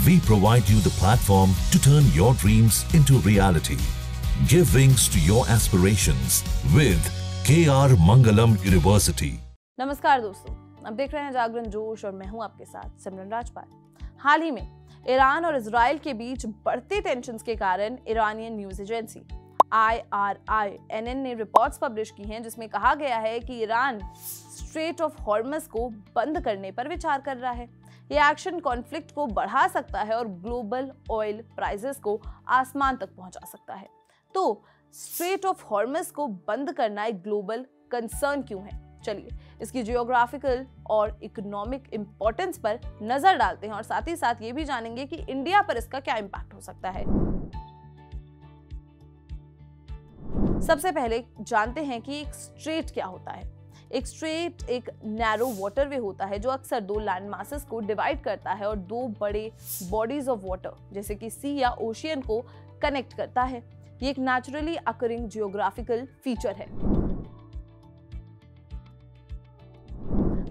We provide you the platform to turn your dreams into reality. Give wings to your aspirations with KR Mangalam University. नमस्कार दोस्तों, आप देख रहे हैं जागरण जोश और मैं हूं आपके साथ सिमरन राजपाल। हाल ही में ईरान और इजराइल के बीच बढ़ती टेंशन्स के कारण ईरानियन न्यूज एजेंसी IRINN ने रिपोर्ट्स पब्लिश की हैं जिसमें कहा गया है कि ईरान स्ट्रेट ऑफ हॉर्मस को बंद करने पर विचार कर रहा है। ये एक्शन कॉन्फ्लिक्ट को बढ़ा सकता है और ग्लोबल ऑयल प्राइसेस को आसमान तक पहुंचा सकता है। तो स्ट्रेट ऑफ हॉर्मस को बंद करना एक ग्लोबल कंसर्न क्यों है? चलिए इसकी जियोग्राफिकल और इकोनॉमिक इंपॉर्टेंस पर नजर डालते हैं और साथ ही साथ ये भी जानेंगे कि इंडिया पर इसका क्या इंपैक्ट हो सकता है। सबसे पहले जानते हैं कि एक स्ट्रेट क्या होता है। एक स्ट्रेट एक नैरो वाटरवे होता है जो अक्सर दो लैंड मासेस को डिवाइड करता है और दो बड़े बॉडीज ऑफ वाटर जैसे कि सी या ओशियन को कनेक्ट करता है। ये एक नेचुरली अकरिंग जियोग्राफिकल फीचर है।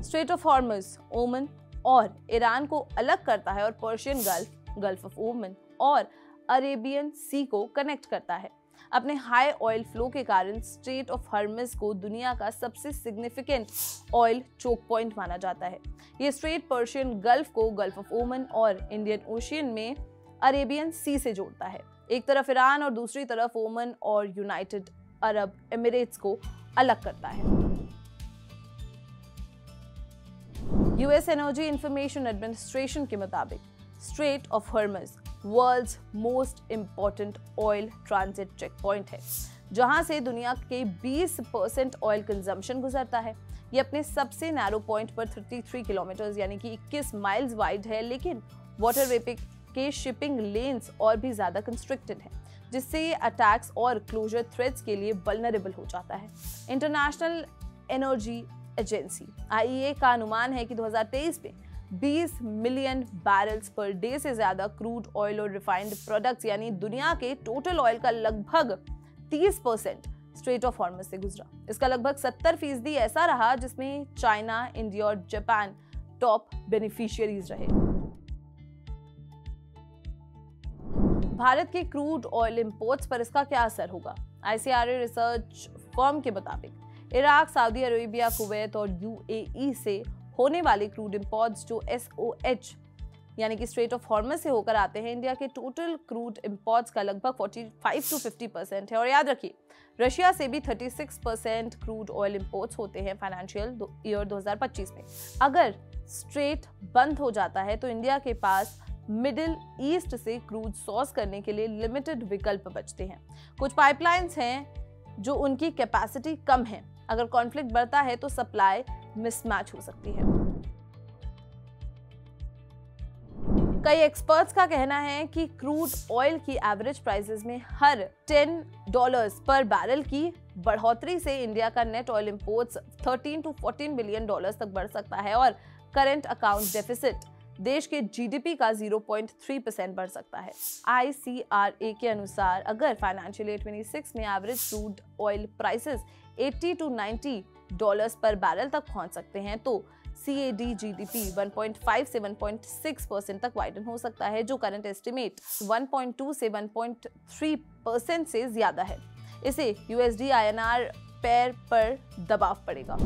स्ट्रेट ऑफ हॉर्मस ओमन और ईरान को अलग करता है और पर्शियन गल्फ ऑफ ओमन और अरेबियन सी को कनेक्ट करता है। अपने हाई ऑयल फ्लो के कारण स्ट्रेट ऑफ हॉर्मस को दुनिया का सबसे सिग्निफिकेंट ऑयल चोक पॉइंट माना जाता है। ये स्ट्रेट पर्शियन गल्फ को गल्फ ऑफ ओमन और इंडियन ओशियन में अरेबियन सी से जोड़ता है। एक तरफ ईरान और दूसरी तरफ ओमन और यूनाइटेड अरब एमिरेट्स को अलग करता है। यूएस एनर्जी इंफॉर्मेशन एडमिनिस्ट्रेशन के मुताबिक strait of Hormuz world's most important oil transit check point है, जहां से दुनिया के 20% ऑयल कंजम्पशन गुजरता है। ये अपने सबसे नैरो पॉइंट पर 33 किलोमीटर यानी कि 21 माइल्स वाइड है, लेकिन वाटरवे के शिपिंग लेन्स और भी ज्यादा कंस्ट्रिक्टेड है, जिससे ये अटैक्स और क्लोजर थ्रेट्स के लिए वल्नरेबल हो जाता है। इंटरनेशनल एनर्जी एजेंसी IEA का अनुमान है कि 2023 में 20 मिलियन बैरल्स पर डे से ज्यादा क्रूड ऑयल और रिफाइंड प्रोडक्ट्स यानी दुनिया के टोटल ऑयल का लगभग 30% स्ट्रेट ऑफ हॉर्मस से गुजरा। इसका लगभग 70% ऐसा रहा जिसमें चाइना, इंडिया और जापान टॉप बेनिफिशियरीज रहे। भारत के क्रूड ऑयल इंपोर्ट्स पर इसका क्या असर होगा? ICRA रिसर्च फर्म के मुताबिक इराक, सऊदी अरेबिया, कुवैत और UAE से होने वाले क्रूड इंपोर्ट्स जो SOH यानी कि स्ट्रेट ऑफ हॉर्मस से होकर आते हैं, इंडिया के टोटल क्रूड इंपोर्ट्स का लगभग 45 to 50% है। और याद रखिए रशिया से भी 36% क्रूड ऑयल इंपोर्ट्स होते हैं फाइनेंशियल ईयर 2025 में। अगर स्ट्रेट बंद हो जाता है तो इंडिया के पास मिडिल ईस्ट से क्रूड सोर्स करने के लिए लिमिटेड विकल्प बचते हैं। कुछ पाइपलाइंस हैं जो उनकी कैपेसिटी कम है। अगर कॉन्फ्लिक्ट बढ़ता है तो सप्लाई मिसमैच हो सकती है। कई एक्सपर्ट्स का कहना है कि क्रूड ऑयल की एवरेज प्राइसेस में हर $10 पर बैरल की बढ़ोतरी से इंडिया का net oil imports 13 to 14 billion dollars तक बढ़ सकता है और करंट अकाउंट डेफिसिट देश के GDP का 0.3% बढ़ सकता है। ICRA के अनुसार अगर फाइनेंशियल ईयर 26 में average crude oil prices 80 to 90 dollars पर बैरल तक पहुंच सकते हैं तो CAD GDP 1.5 से 1.6% तक वाइडन हो सकता है, जो करंट एस्टिमेट 1.2 से 1.3% से ज्यादा है। इसे USD INR पेयर पर दबाव पड़ेगा।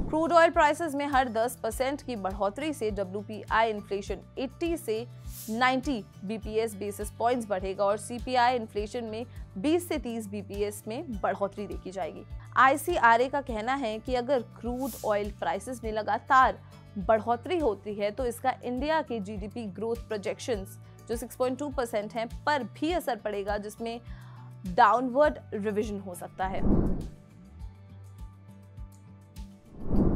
क्रूड ऑयल प्राइसेस में हर 10% की बढ़ोतरी से WPI इन्फ्लेशन 80 से 90 BPS बेसिस पॉइंट्स बढ़ेगा और CPI इन्फ्लेशन में 20 से 30 BPS में बढ़ोतरी देखी जाएगी। ICRA का कहना है कि अगर क्रूड ऑयल प्राइसेस में लगातार बढ़ोतरी होती है तो इसका इंडिया के GDP ग्रोथ प्रोजेक्शंस जो 6.2% हैं पर भी असर पड़ेगा, जिसमें डाउनवर्ड रिविजन हो सकता है।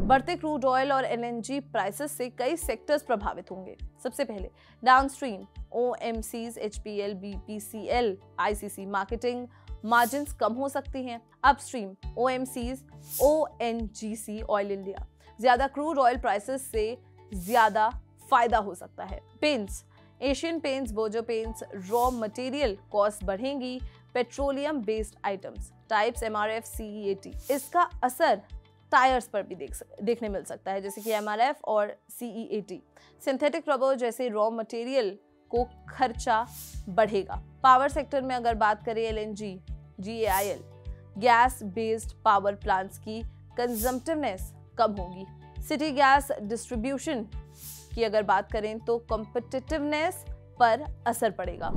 बढ़ते क्रूड ऑयल और LNG प्राइसेस से कई सेक्टर्स प्रभावित होंगे। सबसे पहले downstream OMCs, HPL, BPCL, ICC marketing margins कम हो सकती हैं। Upstream OMCs, ONGC Oil India ज्यादा क्रूड ऑयल प्राइसेस से ज्यादा फायदा हो सकता है। पेंट्स एशियन पेंट्स, बोजो पेंट्स रॉ मटेरियल कॉस्ट बढ़ेंगी। Petroleum based items types MRF, CEAT इसका असर टायर्स पर भी देखने मिल सकता है, जैसे कि MRF और CEAT। सिंथेटिक रबर जैसे रॉ मटेरियल को खर्चा बढ़ेगा। पावर सेक्टर में अगर बात करें LNG, GAIL, gas based power plants की कंजम्पटिवनेस कम होगी। सिटी गैस डिस्ट्रीब्यूशन की अगर बात करें तो कॉम्पिटिटिवनेस पर असर पड़ेगा।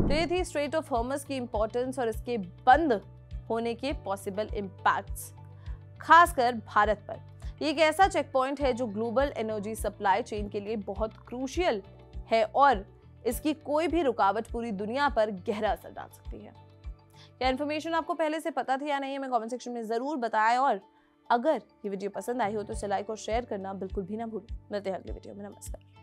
तो ये थी स्ट्रेट ऑफ हॉर्मस की इंपॉर्टेंस और इसके बंद होने के पॉसिबल इम्पैक्ट्स, खासकर भारत पर। ये एक ऐसा चेक पॉइंट है जो ग्लोबल एनर्जी सप्लाई चेन के लिए बहुत क्रूशियल है और इसकी कोई भी रुकावट पूरी दुनिया पर गहरा असर डाल सकती है। क्या इन्फॉर्मेशन आपको पहले से पता थी या नहीं, हमें कमेंट सेक्शन में जरूर बताएं और अगर ये वीडियो पसंद आई हो तो इसे लाइक और शेयर करना बिल्कुल भी ना भूलें। मिलते हैं अगले वीडियो में। नमस्कार।